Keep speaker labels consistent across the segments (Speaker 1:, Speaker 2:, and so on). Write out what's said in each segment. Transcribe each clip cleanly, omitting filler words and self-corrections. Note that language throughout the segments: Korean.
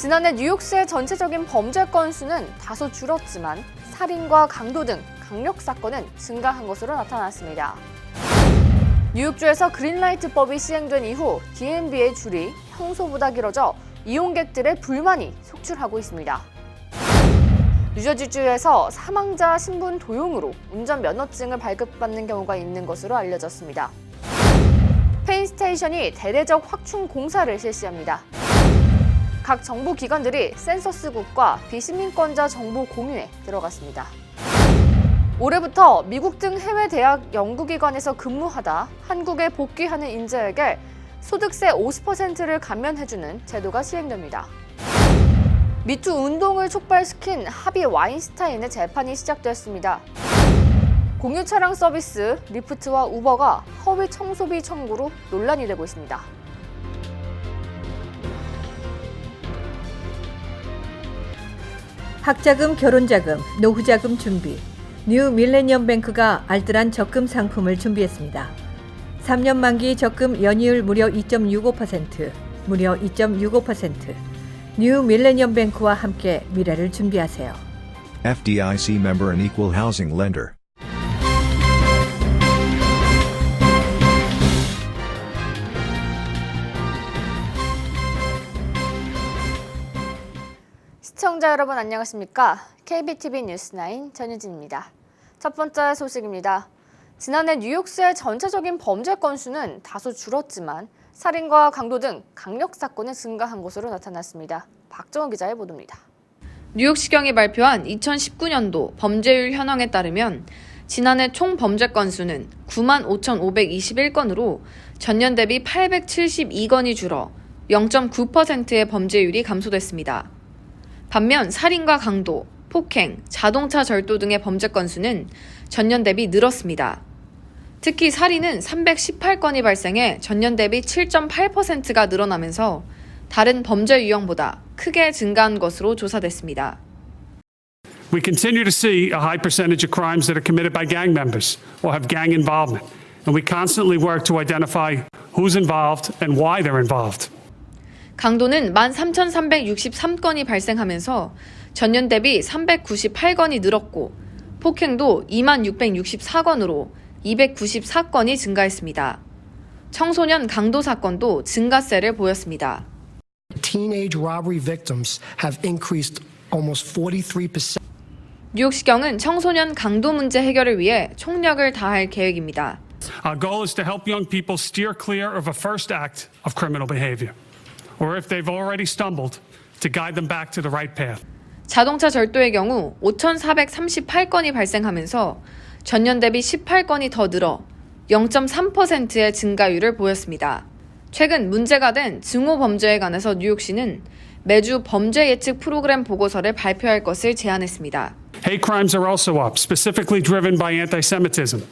Speaker 1: 지난해 뉴욕시의 전체적인 범죄 건수는 다소 줄었지만 살인과 강도 등 강력 사건은 증가한 것으로 나타났습니다. 뉴욕주에서 그린라이트법이 시행된 이후 DMV의 줄이 평소보다 길어져 이용객들의 불만이 속출하고 있습니다. 뉴저지주에서 사망자 신분 도용으로 운전 면허증을 발급받는 경우가 있는 것으로 알려졌습니다. 페인스테이션이 대대적 확충 공사를 실시합니다. 각 정부 기관들이 센서스국과 비시민권자 정보 공유에 들어갔습니다. 올해부터 미국 등 해외 대학 연구기관에서 근무하다 한국에 복귀하는 인재에게 소득세 50%를 감면해주는 제도가 시행됩니다. 미투 운동을 촉발시킨 하비 와인스타인의 재판이 시작됐습니다. 공유 차량 서비스 리프트와 우버가 허위 청소비 청구로 논란이 되고 있습니다.
Speaker 2: 학자금, 결혼자금, 노후자금 준비. 뉴 밀레니엄 뱅크가 알뜰한 적금 상품을 준비했습니다. 3년 만기 적금 연이율 무려 2.65%, 무려 2.65%. 뉴 밀레니엄 뱅크와 함께 미래를 준비하세요.
Speaker 3: FDIC member and equal housing lender.
Speaker 1: 시청자 여러분 안녕하십니까? KBTV 뉴스9 전유진입니다. 첫 번째 소식입니다. 지난해 뉴욕시의 전체적인 범죄 건수는 다소 줄었지만 살인과 강도 등 강력 사건은 증가한 것으로 나타났습니다. 박정호 기자의 보도입니다.
Speaker 4: 뉴욕시경이 발표한 2019년도 범죄율 현황에 따르면 지난해 총 범죄 건수는 95,521건으로 전년 대비 872건이 줄어 0.9%의 범죄율이 감소됐습니다. 반면 살인과 강도, 폭행, 자동차 절도 등의 범죄 건수는 전년 대비 늘었습니다. 특히 살인은 318건이 발생해 전년 대비 7.8%가 늘어나면서 다른 범죄 유형보다 크게 증가한 것으로 조사됐습니다.
Speaker 5: We continue to see a high percentage of crimes that are committed by gang members or have gang involvement, and we constantly work to identify who's involved and why they're involved.
Speaker 4: 강도는 13,363건이 발생하면서 전년 대비 398건이 늘었고 폭행도 26,664건으로 294건이 증가했습니다. 청소년 강도 사건도 증가세를 보였습니다.
Speaker 6: Teenage robbery victims have increased almost 43%.
Speaker 4: 뉴욕시경은 청소년 강도 문제 해결을 위해 총력을 다할 계획입니다.
Speaker 5: Our goal is to help young people steer clear of a first act of criminal behavior, or if they've already stumbled, to guide them back to the right path.
Speaker 4: 자동차 절도의 경우 5,438건이 발생하면서 전년 대비 18건이 더 늘어 0.3%의 증가율을 보였습니다. 최근 문제가 된 증오 범죄에 관해서 뉴욕시는 매주 범죄 예측 프로그램 보고서를 발표할 것을 제안했습니다.
Speaker 5: Hate crimes are also up, specifically driven by anti-Semitism,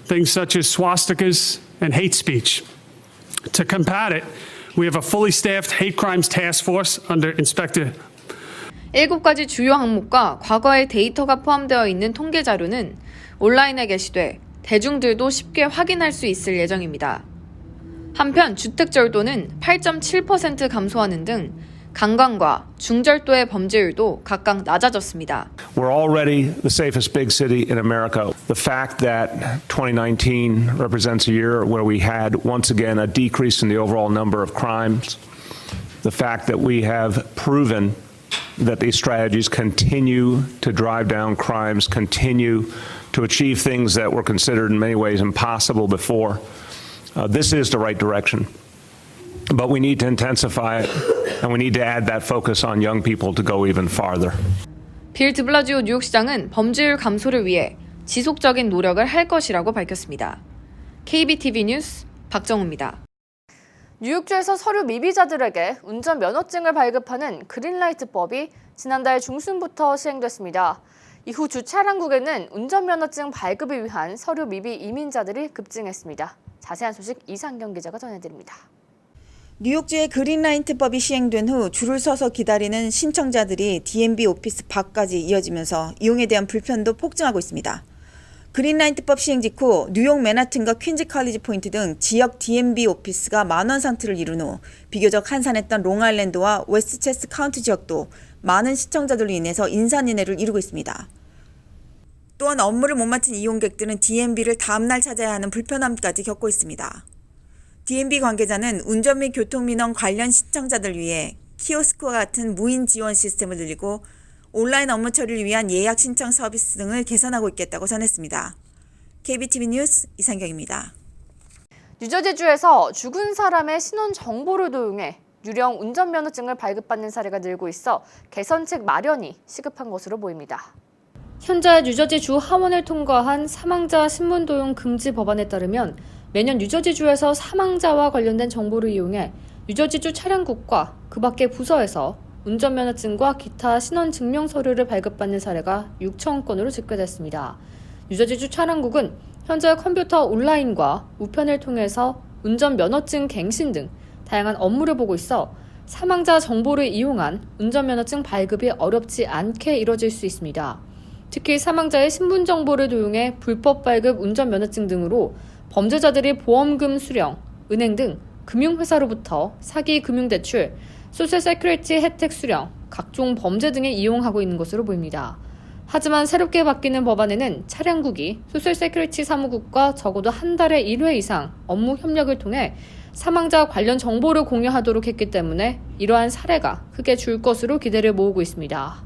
Speaker 5: things such as swastikas and hate speech. To combat it, we have a fully staffed hate crimes task force under Inspector
Speaker 4: 7가지 주요 항목과 과거의 데이터가 포함되어 있는 통계 자료는 온라인에 게시돼 대중들도 쉽게 확인할 수 있을 예정입니다. 한편 주택절도는 8.7% 감소하는 등 강간과 중절도의 범죄율도 각각 낮아졌습니다.
Speaker 7: We're already the safest big city in America. The fact that 2019 represents a year where we had once again a decrease in the overall number of crimes, the fact that we have proven that these strategies continue to drive down crimes, continue to achieve things that were considered in many ways impossible before. This is the right direction. But we need to intensify it, and we need to add that focus on young people to go even farther.
Speaker 4: 빌 드블라지오 뉴욕시장은 범죄율 감소를 위해 지속적인 노력을 할 것이라고 밝혔습니다. KBTV 뉴스 박정우입니다.
Speaker 1: 뉴욕주에서 서류 미비자들에게 운전 면허증을 발급하는 그린라이트법이 지난달 중순부터 시행됐습니다. 이후 주 차량국에는 운전면허증 발급을 위한 서류 미비 이민자들이 급증했습니다. 자세한 소식 이상경 기자가 전해드립니다.
Speaker 8: 뉴욕주의 그린라이트법이 시행된 후 줄을 서서 기다리는 신청자들이 DMV 오피스 밖까지 이어지면서 이용에 대한 불편도 폭증하고 있습니다. 그린라이트법 시행 직후 뉴욕 맨하튼과 퀸즈 칼리지 포인트 등 지역 DMV 오피스가 만원 상투를 이룬 후 비교적 한산했던 롱아일랜드와 웨스트체스트 카운티 지역도 많은 시청자들로 인해서 인산인해를 이루고 있습니다. 또한 업무를 못 마친 이용객들은 DMV를 다음날 찾아야 하는 불편함까지 겪고 있습니다. DMV 관계자는 운전 및 교통민원 관련 시청자들 위해 키오스크와 같은 무인 지원 시스템을 늘리고 온라인 업무 처리를 위한 예약 신청 서비스 등을 개선하고 있겠다고 전했습니다. KBTV 뉴스 이상경입니다.
Speaker 1: 뉴저지주에서 죽은 사람의 신원 정보를 도용해 유령 운전면허증을 발급받는 사례가 늘고 있어 개선책 마련이 시급한 것으로 보입니다.
Speaker 4: 현재 뉴저지주 하원을 통과한 사망자 신문 도용 금지 법안에 따르면 매년 뉴저지주에서 사망자와 관련된 정보를 이용해 뉴저지주 차량국과 그 밖의 부서에서 운전면허증과 기타 신원증명 서류를 발급받는 사례가 6천 건으로 집계됐습니다. 뉴저지주 차량국은 현재 컴퓨터 온라인과 우편을 통해서 운전면허증 갱신 등 다양한 업무를 보고 있어 사망자 정보를 이용한 운전면허증 발급이 어렵지 않게 이뤄질 수 있습니다. 특히 사망자의 신분 정보를 도용해 불법 발급 운전면허증 등으로 범죄자들이 보험금 수령, 은행 등 금융회사로부터 사기 금융대출, 소셜 세큐리티 혜택 수령, 각종 범죄 등에 이용하고 있는 것으로 보입니다. 하지만 새롭게 바뀌는 법안에는 차량국이 소셜 세큐리티 사무국과 적어도 한 달에 1회 이상 업무 협력을 통해 사망자 관련 정보를 공유하도록 했기 때문에 이러한 사례가 크게 줄 것으로 기대를 모으고 있습니다.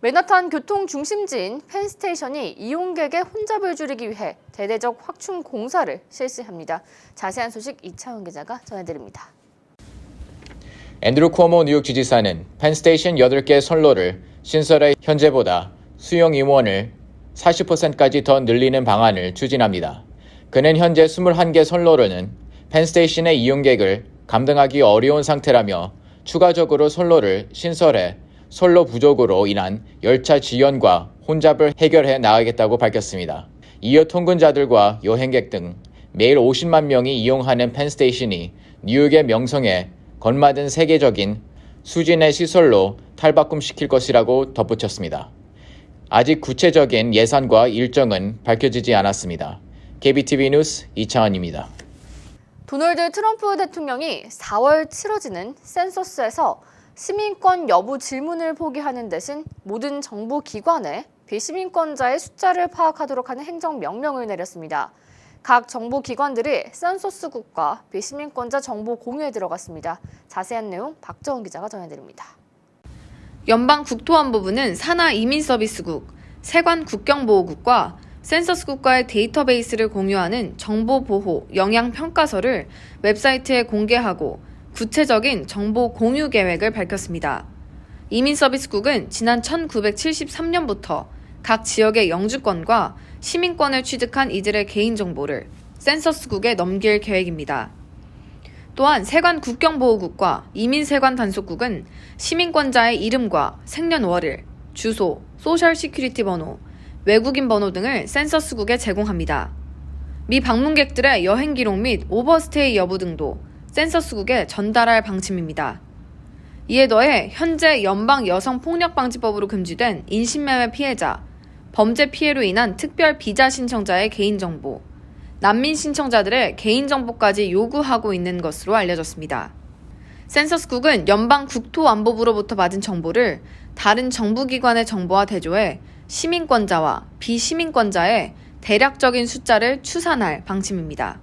Speaker 1: 맨하탄 교통 중심지인 펜스테이션이 이용객의 혼잡을 줄이기 위해 대대적 확충 공사를 실시합니다. 자세한 소식 이차원 기자가 전해드립니다.
Speaker 9: 앤드루 쿠오모 뉴욕 지지사는 펜스테이션 8개 선로를 신설해 현재보다 수용 인원을 40%까지 더 늘리는 방안을 추진합니다. 그는 현재 21개 선로로는 펜스테이션의 이용객을 감당하기 어려운 상태라며 추가적으로 선로를 신설해 선로 부족으로 인한 열차 지연과 혼잡을 해결해 나가겠다고 밝혔습니다. 이어 통근자들과 여행객 등 매일 50만 명이 이용하는 펜스테이션이 뉴욕의 명성에 걸맞은 세계적인 수준의 시설로 탈바꿈시킬 것이라고 덧붙였습니다. 아직 구체적인 예산과 일정은 밝혀지지 않았습니다. KBTV 뉴스 이창환입니다.
Speaker 1: 도널드 트럼프 대통령이 4월 치러지는 센서스에서 시민권 여부 질문을 포기하는 대신 모든 정부기관에 비시민권자의 숫자를 파악하도록 하는 행정명령을 내렸습니다. 각 정부기관들이 센서스국과 비시민권자 정보 공유에 들어갔습니다. 자세한 내용 박정은 기자가 전해드립니다.
Speaker 4: 연방국토안보부는 산하 이민서비스국, 세관 국경보호국과 센서스국과의 데이터베이스를 공유하는 정보보호 영향평가서를 웹사이트에 공개하고 구체적인 정보 공유 계획을 밝혔습니다. 이민서비스국은 지난 1973년부터 각 지역의 영주권과 시민권을 취득한 이들의 개인정보를 센서스국에 넘길 계획입니다. 또한 세관 국경보호국과 이민세관 단속국은 시민권자의 이름과 생년월일, 주소, 소셜 시큐리티 번호, 외국인 번호 등을 센서스국에 제공합니다. 미 방문객들의 여행 기록 및 오버스테이 여부 등도 센서스국에 전달할 방침입니다. 이에 더해 현재 연방 여성폭력방지법으로 금지된 인신매매 피해자, 범죄 피해로 인한 특별 비자 신청자의 개인정보, 난민 신청자들의 개인정보까지 요구하고 있는 것으로 알려졌습니다. 센서스국은 연방국토안보부로부터 받은 정보를 다른 정부기관의 정보와 대조해 시민권자와 비시민권자의 대략적인 숫자를 추산할 방침입니다.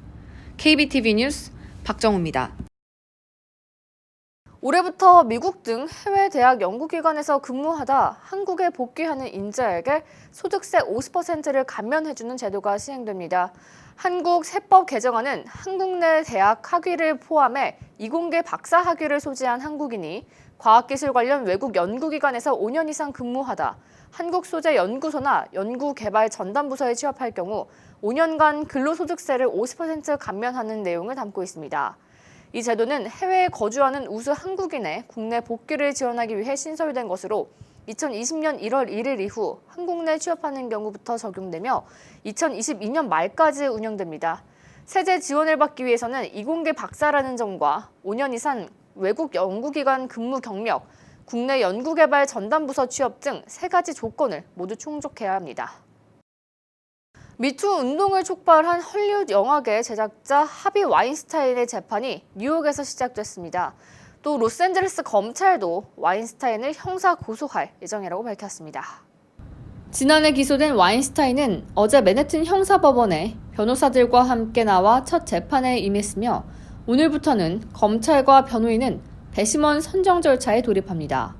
Speaker 4: KBTV 뉴스 박정우입니다.
Speaker 1: 올해부터 미국 등 해외 대학 연구기관에서 근무하다 한국에 복귀하는 인재에게 소득세 50%를 감면해주는 제도가 시행됩니다. 한국 세법 개정안은 한국 내 대학 학위를 포함해 이공계 박사 학위를 소지한 한국인이 과학기술 관련 외국 연구기관에서 5년 이상 근무하다 한국 소재 연구소나 연구개발 전담부서에 취업할 경우 5년간 근로소득세를 50% 감면하는 내용을 담고 있습니다. 이 제도는 해외에 거주하는 우수 한국인의 국내 복귀를 지원하기 위해 신설된 것으로 2020년 1월 1일 이후 한국 내 취업하는 경우부터 적용되며 2022년 말까지 운영됩니다. 세제 지원을 받기 위해서는 이공계 박사라는 점과 5년 이상 외국 연구기관 근무 경력, 국내 연구개발 전담부서 취업 등 3가지 조건을 모두 충족해야 합니다. 미투 운동을 촉발한 헐리우드 영화계 제작자 하비 와인스타인의 재판이 뉴욕에서 시작됐습니다. 또 로스앤젤레스 검찰도 와인스타인을 형사 고소할 예정이라고 밝혔습니다. 지난해 기소된 와인스타인은 어제 맨해튼 형사법원에 변호사들과 함께 나와 첫 재판에 임했으며 오늘부터는 검찰과 변호인은 배심원 선정 절차에 돌입합니다.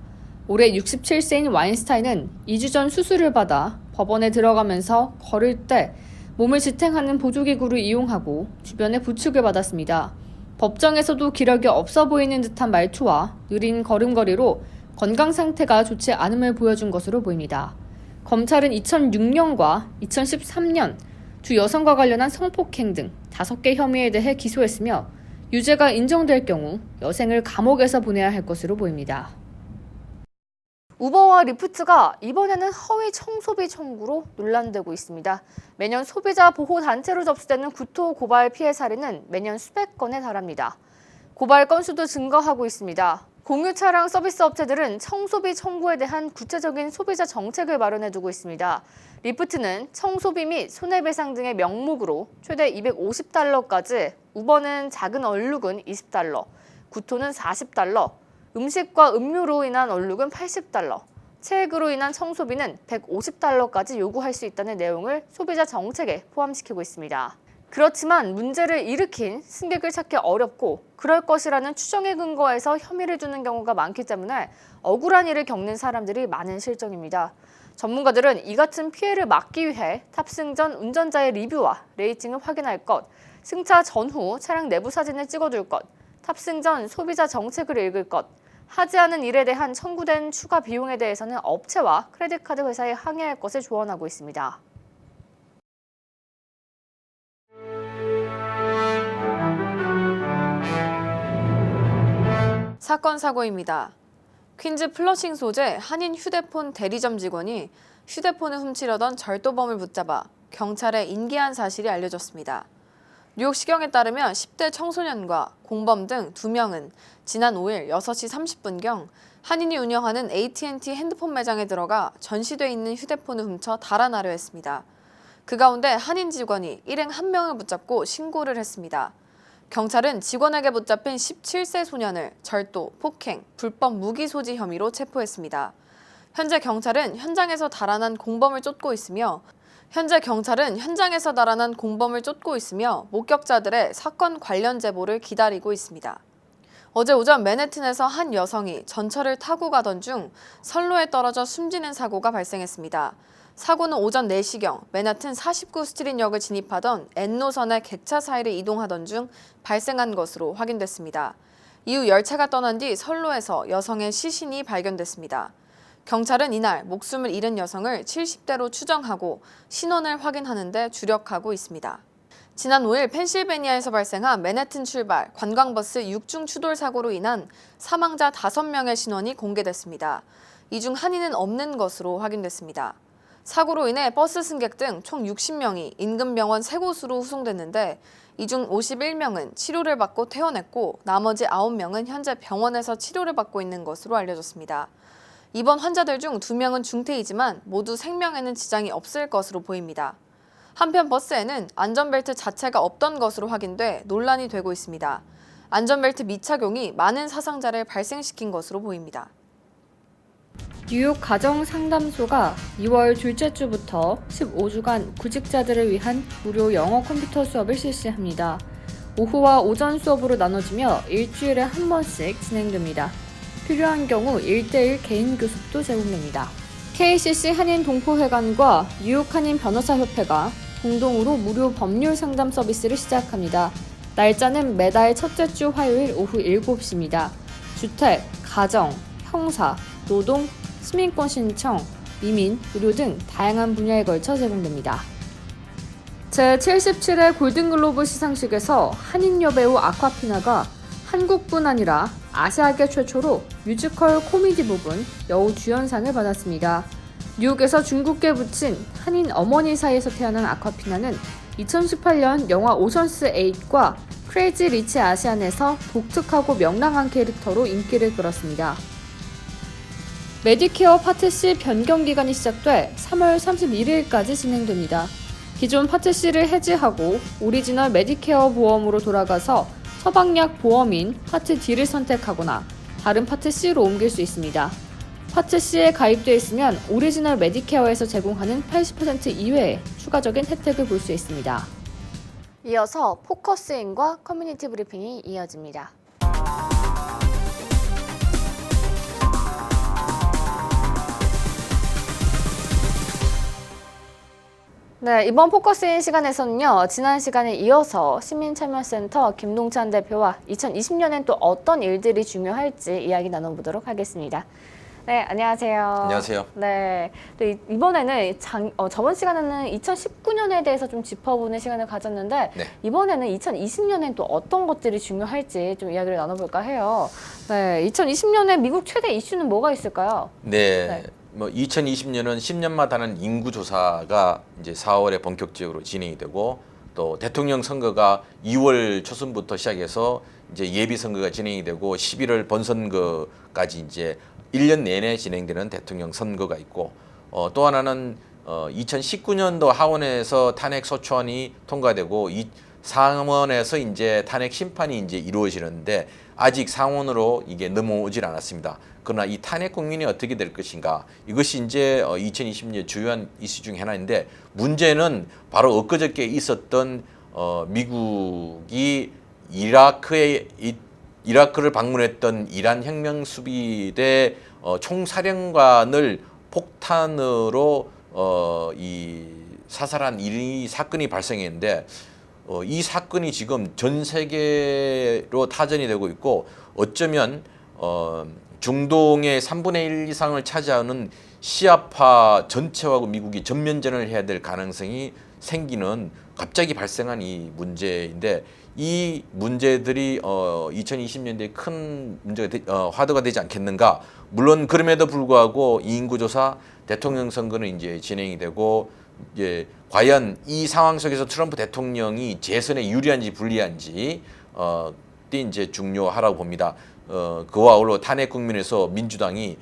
Speaker 1: 올해 67세인 와인스타인은 2주 전 수술을 받아 법원에 들어가면서 걸을 때 몸을 지탱하는 보조기구를 이용하고 주변에 부축을 받았습니다. 법정에서도 기력이 없어 보이는 듯한 말투와 느린 걸음걸이로 건강 상태가 좋지 않음을 보여준 것으로 보입니다. 검찰은 2006년과 2013년 두 여성과 관련한 성폭행 등 5개 혐의에 대해 기소했으며 유죄가 인정될 경우 여생을 감옥에서 보내야 할 것으로 보입니다. 우버와 리프트가 이번에는 허위 청소비 청구로 논란되고 있습니다. 매년 소비자 보호 단체로 접수되는 구토 고발 피해 사례는 매년 수백 건에 달합니다. 고발 건수도 증가하고 있습니다. 공유 차량 서비스 업체들은 청소비 청구에 대한 구체적인 소비자 정책을 마련해 두고 있습니다. 리프트는 청소비 및 손해배상 등의 명목으로 최대 $250까지, 우버는 작은 얼룩은 $20, 구토는 $40, 음식과 음료로 인한 얼룩은 $80, 체액으로 인한 청소비는 $150까지 요구할 수 있다는 내용을 소비자 정책에 포함시키고 있습니다. 그렇지만 문제를 일으킨 승객을 찾기 어렵고 그럴 것이라는 추정에 근거해서 혐의를 두는 경우가 많기 때문에 억울한 일을 겪는 사람들이 많은 실정입니다. 전문가들은 이 같은 피해를 막기 위해 탑승 전 운전자의 리뷰와 레이팅을 확인할 것, 승차 전후 차량 내부 사진을 찍어둘 것, 탑승 전 소비자 정책을 읽을 것, 하지 않은 일에 대한 청구된 추가 비용에 대해서는 업체와 크레딧카드 회사에 항의할 것을 조언하고 있습니다.
Speaker 4: 사건 사고입니다. 퀸즈 플러싱 소재 한인 휴대폰 대리점 직원이 휴대폰을 훔치려던 절도범을 붙잡아 경찰에 인계한 사실이 알려졌습니다. 뉴욕시경에 따르면 10대 청소년과 공범 등 2명은 지난 5일 6시 30분경 한인이 운영하는 AT&T 핸드폰 매장에 들어가 전시돼 있는 휴대폰을 훔쳐 달아나려 했습니다. 그 가운데 한인 직원이 일행 1명을 붙잡고 신고를 했습니다. 경찰은 직원에게 붙잡힌 17세 소년을 절도, 폭행, 불법 무기 소지 혐의로 체포했습니다. 현재 경찰은 현장에서 달아난 공범을 쫓고 있으며 목격자들의 사건 관련 제보를 기다리고 있습니다. 어제 오전 맨해튼에서 한 여성이 전철을 타고 가던 중 선로에 떨어져 숨지는 사고가 발생했습니다. 사고는 오전 4시경 맨해튼 49 스트릿역을 진입하던 N노선의 객차 사이를 이동하던 중 발생한 것으로 확인됐습니다. 이후 열차가 떠난 뒤 선로에서 여성의 시신이 발견됐습니다. 경찰은 이날 목숨을 잃은 여성을 70대로 추정하고 신원을 확인하는 데 주력하고 있습니다. 지난 5일 펜실베니아에서 발생한 맨해튼 출발 관광버스 6중 추돌 사고로 인한 사망자 5명의 신원이 공개됐습니다. 이 중 한인은 없는 것으로 확인됐습니다. 사고로 인해 버스 승객 등 총 60명이 인근 병원 3곳으로 후송됐는데 이 중 51명은 치료를 받고 퇴원했고 나머지 9명은 현재 병원에서 치료를 받고 있는 것으로 알려졌습니다. 입원 환자들 중 2명은 중태이지만 모두 생명에는 지장이 없을 것으로 보입니다. 한편 버스에는 안전벨트 자체가 없던 것으로 확인돼 논란이 되고 있습니다. 안전벨트 미착용이 많은 사상자를 발생시킨 것으로 보입니다.
Speaker 1: 뉴욕 가정상담소가 2월 둘째 주부터 15주간 구직자들을 위한 무료 영어 컴퓨터 수업을 실시합니다. 오후와 오전 수업으로 나눠지며 일주일에 한 번씩 진행됩니다. 필요한 경우 1:1 개인 교습도 제공됩니다. KCC 한인 동포회관과 뉴욕 한인 변호사협회가 공동으로 무료 법률 상담 서비스를 시작합니다. 날짜는 매달 첫째 주 화요일 오후 7시입니다. 주택, 가정, 형사, 노동, 시민권 신청, 이민, 의료 등 다양한 분야에 걸쳐 제공됩니다. 제77회 골든글로브 시상식에서 한인 여배우 아쿠아피나가 한국뿐 아니라 아시아계 최초로 뮤지컬 코미디 부분 여우 주연상을 받았습니다. 뉴욕에서 중국계 부친 한인 어머니 사이에서 태어난 아쿠아피나는 2018년 영화 오션스 8과 크레이지 리치 아시안에서 독특하고 명랑한 캐릭터로 인기를 끌었습니다. 메디케어 파트 C 변경 기간이 시작돼 3월 31일까지 진행됩니다. 기존 파트 C를 해지하고 오리지널 메디케어 보험으로 돌아가서 처방약 보험인 파트 D를 선택하거나 다른 파트 C로 옮길 수 있습니다. 파트 C에 가입돼 있으면 오리지널 메디케어에서 제공하는 80% 이외의 추가적인 혜택을 볼 수 있습니다. 이어서 포커스인과 커뮤니티 브리핑이 이어집니다. 네, 이번 포커스인 시간에서는요, 지난 시간에 이어서 시민참여센터 김동찬 대표와 2020년엔 또 어떤 일들이 중요할지 이야기 나눠보도록 하겠습니다. 네, 안녕하세요.
Speaker 10: 안녕하세요.
Speaker 1: 네, 또 이번에는 저번 시간에는 2019년에 대해서 좀 짚어보는 시간을 가졌는데
Speaker 10: 네.
Speaker 1: 이번에는 2020년엔 또 어떤 것들이 중요할지 좀 이야기를 나눠볼까 해요. 네, 2020년에 미국 최대 이슈는 뭐가 있을까요?
Speaker 10: 네. 뭐 2020년은 10년마다 하는 인구조사가 이제 4월에 본격적으로 진행이 되고 또 대통령 선거가 2월 초순부터 시작해서 이제 예비 선거가 진행이 되고 11월 본선거까지 이제 1년 내내 진행되는 대통령 선거가 있고 또 하나는 2019년도 하원에서 탄핵 소추안이 통과되고 상원에서 이제 탄핵 심판이 이제 이루어지는데 아직 상원으로 이게 넘어오질 않았습니다. 그러나 이 탄핵 국민이 어떻게 될 것인가 이것이 이제 2020년 주요한 이슈 중 하나인데 문제는 바로 엊그저께 있었던 미국이 이라크를 방문했던 이란 혁명 수비대 총사령관을 폭탄으로 사살한 이 사건이 발생했는데 이 사건이 지금 전 세계로 타전이 되고 있고 어쩌면 중동의 3분의 1 이상을 차지하는 시아파 전체하고 미국이 전면전을 해야 될 가능성이 생기는 갑자기 발생한 이 문제인데 이 문제들이 2020년대에 큰 문제가 화두가 되지 않겠는가. 물론 그럼에도 불구하고 이 인구조사 대통령 선거는 이제 진행이 되고 이제 과연 이 상황 속에서 트럼프 대통령이 재선에 유리한지 불리한지 이제 중요하라고 봅니다. 그와 아울러 탄핵 국면에서 민주당이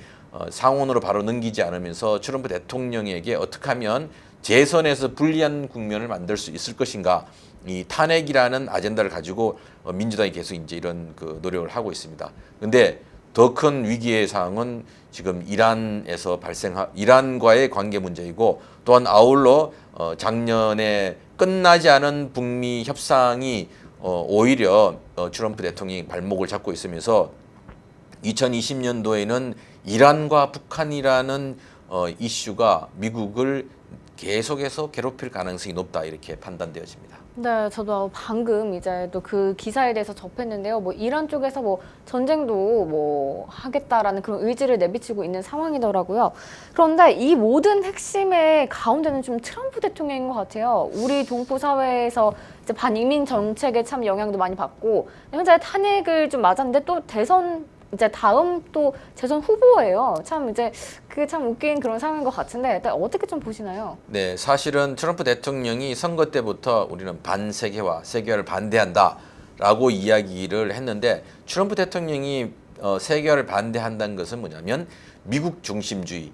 Speaker 10: 상원으로 바로 넘기지 않으면서 트럼프 대통령에게 어떻게 하면 재선에서 불리한 국면을 만들 수 있을 것인가. 이 탄핵이라는 아젠다를 가지고 민주당이 계속 이제 이런 그 노력을 하고 있습니다. 근데 더 큰 위기의 상황은 지금 이란과의 관계 문제이고 또한 아울러 작년에 끝나지 않은 북미 협상이 오히려 트럼프 대통령이 발목을 잡고 있으면서 2020년도에는 이란과 북한이라는 이슈가 미국을 계속해서 괴롭힐 가능성이 높다 이렇게 판단되어집니다.
Speaker 1: 네, 저도 방금 이제 또 그 기사에 대해서 접했는데요. 뭐 이란 쪽에서 뭐 전쟁도 뭐 하겠다라는 그런 의지를 내비치고 있는 상황이더라고요. 그런데 이 모든 핵심의 가운데는 좀 트럼프 대통령인 것 같아요. 우리 동포 사회에서 이제 반이민 정책에 참 영향도 많이 받고 현재 탄핵을 좀 맞았는데 또 대선 이제 다음 또 재선 후보예요. 참 이제 그게 참 웃긴 그런 상황인 것 같은데 일단 어떻게 좀 보시나요?
Speaker 10: 네, 사실은 트럼프 대통령이 선거 때부터 우리는 반세계화, 세계화를 반대한다라고 이야기를 했는데 트럼프 대통령이 세계화를 반대한다는 것은 뭐냐면 미국 중심주의,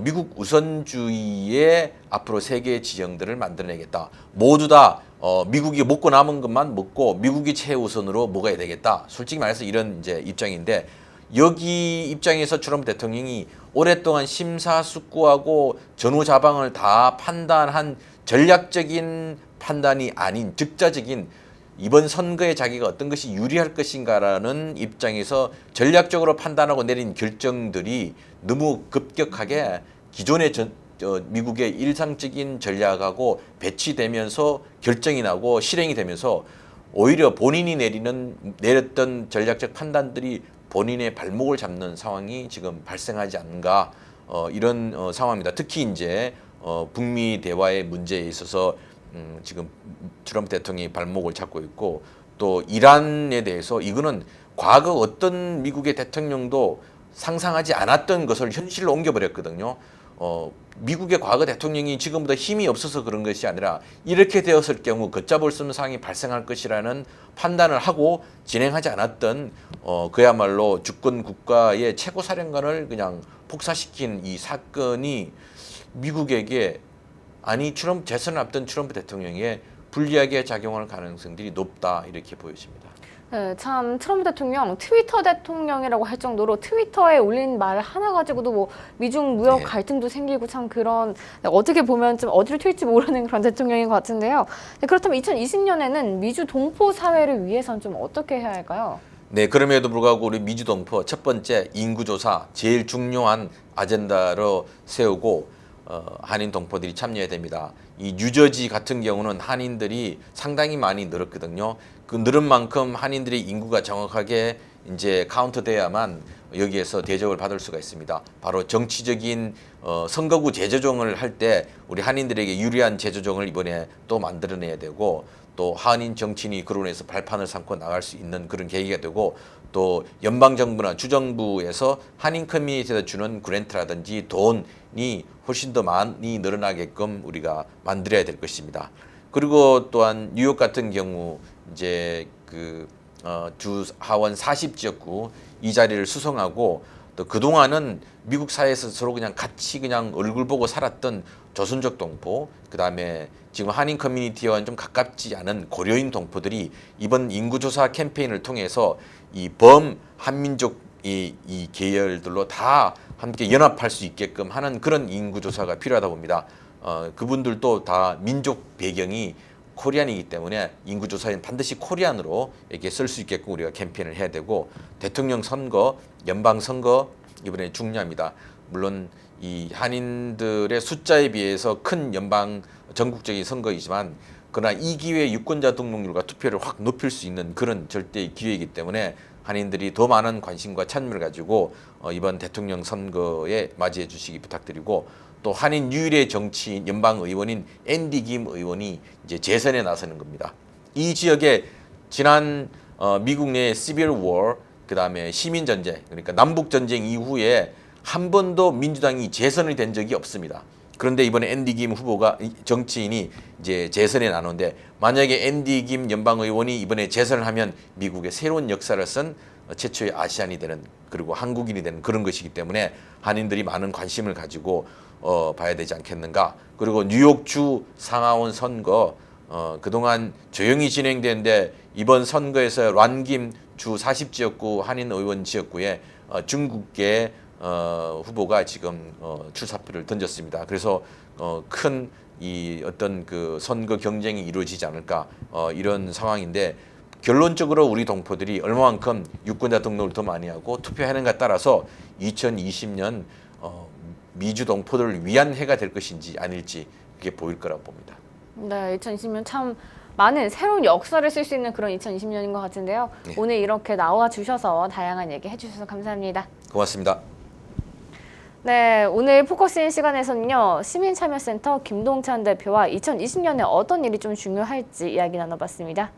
Speaker 10: 미국 우선주의의 앞으로 세계 지형들을 만들어내겠다. 모두 다 미국이 먹고 남은 것만 먹고 미국이 최우선으로 먹어야 되겠다. 솔직히 말해서 이런 이제 입장인데 여기 입장에서 트럼프 대통령이 오랫동안 심사숙고하고 전후좌방을 다 판단한 전략적인 판단이 아닌 즉자적인 이번 선거에 자기가 어떤 것이 유리할 것인가라는 입장에서 전략적으로 판단하고 내린 결정들이 너무 급격하게 기존의 미국의 일상적인 전략하고 배치되면서 결정이 나고 실행이 되면서 오히려 본인이 내렸던 전략적 판단들이 본인의 발목을 잡는 상황이 지금 발생하지 않는가 이런 상황입니다. 특히 이제 북미 대화의 문제에 있어서 지금 트럼프 대통령이 발목을 잡고 있고 또 이란에 대해서 이거는 과거 어떤 미국의 대통령도 상상하지 않았던 것을 현실로 옮겨버렸거든요. 미국의 과거 대통령이 지금보다 힘이 없어서 그런 것이 아니라 이렇게 되었을 경우 걷잡을 수 없는 상황이 발생할 것이라는 판단을 하고 진행하지 않았던 그야말로 주권 국가의 최고 사령관을 그냥 폭사시킨 이 사건이 미국에게 재선을 앞둔 트럼프 대통령에 불리하게 작용할 가능성들이 높다 이렇게 보여집니다.
Speaker 1: 네, 참 트럼프 대통령 트위터 대통령이라고 할 정도로 트위터에 올린 말 하나 가지고도 뭐 미중 무역 갈등도 생기고 참 그런 어떻게 보면 좀 어디로 튈지 모르는 그런 대통령인 것 같은데요. 네, 그렇다면 2020년에는 미주 동포 사회를 위해서는 좀 어떻게 해야 할까요?
Speaker 10: 네, 그럼에도 불구하고 우리 미주 동포 첫 번째 인구조사 제일 중요한 아젠다로 세우고 한인 동포들이 참여해야 됩니다. 이 뉴저지 같은 경우는 한인들이 상당히 많이 늘었거든요. 그 늘은 만큼 한인들의 인구가 정확하게 이제 카운트돼야만 여기에서 대접을 받을 수가 있습니다. 바로 정치적인 선거구 재조정을 할 때 우리 한인들에게 유리한 재조정을 이번에 또 만들어내야 되고 또 한인 정치인이 그로 인해서 발판을 삼고 나갈 수 있는 그런 계기가 되고 또 연방정부나 주정부에서 한인 커뮤니티에서 주는 그랜트라든지 돈이 훨씬 더 많이 늘어나게끔 우리가 만들어야 될 것입니다. 그리고 또한 뉴욕 같은 경우 이제 주 하원 40지역구 이 자리를 수성하고 또 그동안은 미국 사회에서 서로 그냥 같이 그냥 얼굴 보고 살았던 조선족 동포, 그다음에 지금 한인 커뮤니티와는 좀 가깝지 않은 고려인 동포들이 이번 인구조사 캠페인을 통해서 이 한민족 이 계열들로 다 함께 연합할 수 있게끔 하는 그런 인구조사가 필요하다 봅니다. 그분들도 다 민족 배경이 코리안이기 때문에 인구조사에는 반드시 코리안으로 이렇게 쓸 수 있게끔 우리가 캠페인을 해야 되고 대통령 선거, 연방 선거 이번에 중요합니다. 물론 이 한인들의 숫자에 비해서 큰 연방 전국적인 선거이지만 그러나 이 기회에 유권자 등록률과 투표를 확 높일 수 있는 그런 절대의 기회이기 때문에 한인들이 더 많은 관심과 참여를 가지고 이번 대통령 선거에 맞이해 주시기 부탁드리고 또 한인 유일의 정치인 연방 의원인 앤디 김 의원이 이제 재선에 나서는 겁니다. 이 지역에 지난 미국 내 시빌 워 그다음에 시민 전쟁 그러니까 남북 전쟁 이후에 한 번도 민주당이 재선이 된 적이 없습니다. 그런데 이번에 앤디 김 후보가 정치인이 이제 재선에 나오는데 만약에 앤디 김 연방 의원이 이번에 재선을 하면 미국의 새로운 역사를 쓴 최초의 아시안이 되는 그리고 한국인이 되는 그런 것이기 때문에 한인들이 많은 관심을 가지고 봐야 되지 않겠는가. 그리고 뉴욕주 상하원 선거 그동안 조용히 진행되는데 이번 선거에서 란김 주 40지역구 한인 의원 지역구에 중국계 후보가 지금 출사표를 던졌습니다. 그래서 큰 이 어떤 그 선거 경쟁이 이루어지지 않을까 이런 상황인데 결론적으로 우리 동포들이 얼마만큼 유권자 등록을 더 많이 하고 투표하는가 따라서 2020년 미주 동포들을 위한 해가 될 것인지 아닐지 그게 보일 거라고 봅니다.
Speaker 1: 네, 2020년 참 많은 새로운 역사를 쓸 수 있는 그런 2020년인 것 같은데요. 네. 오늘 이렇게 나와 주셔서 다양한 얘기 해주셔서 감사합니다.
Speaker 10: 고맙습니다.
Speaker 1: 네, 오늘 포커스인 시간에서는요. 시민참여센터 김동찬 대표와 2020년에 어떤 일이 좀 중요할지 이야기 나눠봤습니다.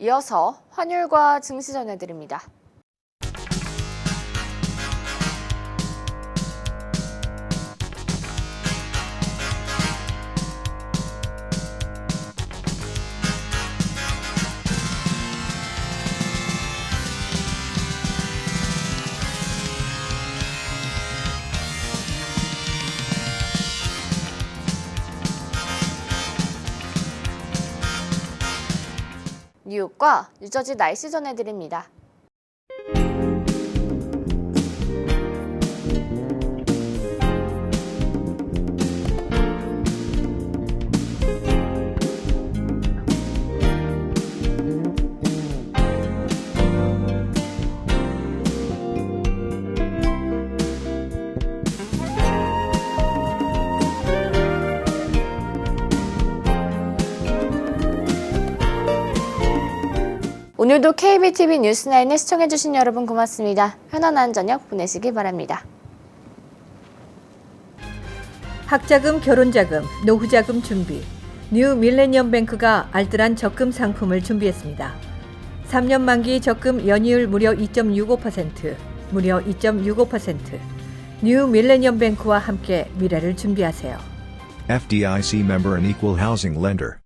Speaker 1: 이어서 환율과 증시 전해드립니다. 뉴욕과 뉴저지 날씨 전해드립니다. 오늘도 KBTV 뉴스9을 시청해주신 여러분 고맙습니다. 편안한 저녁 보내시기 바랍니다.
Speaker 2: 학자금, 결혼자금, 노후자금 준비. 뉴 밀레니엄 뱅크가 알뜰한 적금 상품을 준비했습니다. 3년 만기 적금 연이율 무려 2.65%, 무려 2.65%. 뉴 밀레니엄 뱅크와 함께 미래를 준비하세요.
Speaker 3: FDIC member and equal housing lender.